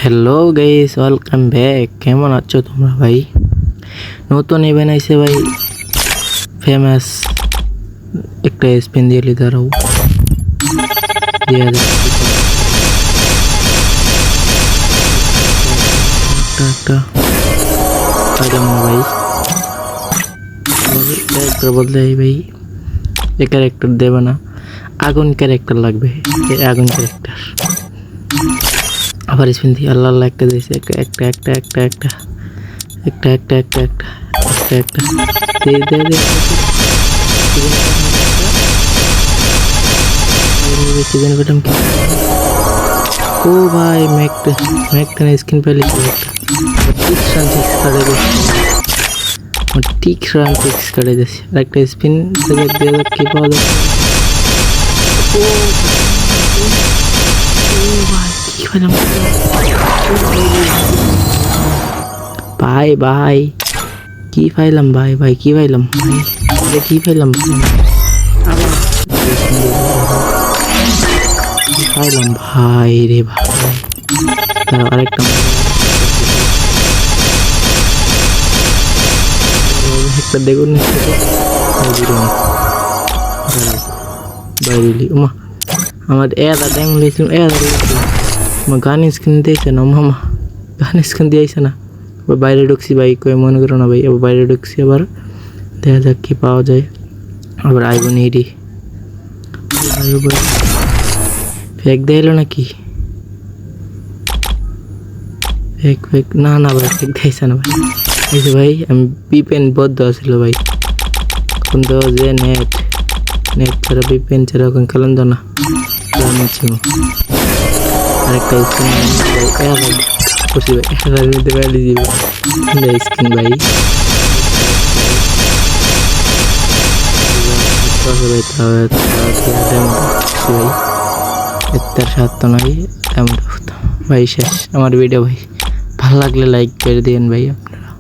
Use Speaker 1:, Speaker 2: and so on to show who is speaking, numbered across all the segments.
Speaker 1: Hello guys, welcome back. কেমন আছো তোমরা ভাই? নতুন ইভেন্ট আইছে ভাই, ফেমাস একটা স্পিন দিয়ে দাঁড়াও দিয়ে একটা পাইলাম না ভাই। ক্যারেক্টার বদলাই ভাই, এ ক্যারেক্টার দেবে না, আগুন ক্যারেক্টার লাগবে। আগুন ক্যারেক্টার আবার স্পিন দিয়ে আল্লাহ আল্লাহ একটা দিয়েছে, একটা একটা একটা একটা একটা একটা একটা একটা একটা একটা দে দে দে চিকেন পেটাম কি। ও ভাই ম্যাকটা স্কিন পেলে ঠিক রান সিক্স কাটে যাচ্ছে। আর একটা স্পিন কি পাওয়া যাচ্ছে। ভাই ভাই কি পাইলাম, ভাই ভাই কি পাইলাম, ভাই কি পাইলাম, পাইলাম ভাই রে ভাই। আরেকটা একটা দেখুন বাইরে আমার আমার গান স্ক্রিন দিয়েছে না মামা, গান স্ক্রিন দিয়েছে না। বাইরে ঢুকছি ভাই, কই মনে করো না ভাই। আবার বাইরে ঢুকছি, আবার দেখা যাক কি পাওয়া যায়। আবার আইব নিডি ফেক দিলো নাকি? ফেক না না ভাই, ফেক দিয়েছে না ভাই। এই যে ভাই আমি বিপেন বদ্ধ আসছিল ভাই, এখন তো যে নেট ছাড়া বিপেন ছাড়া এখন খেলেন তো না। আরেকটা স্ক্রিন খুশি ভাই, নিতে পারলে যাবে স্ক্রিন ভাই। এর সাত তো নাই তেমন ভাই। শেষ আমার ভিডিও ভাই, ভালো লাগলে লাইক করে দিন ভাই আপনারা।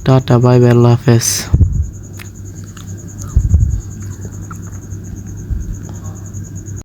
Speaker 1: টাটা বাই বাই, আল্লাহ হাফেজ।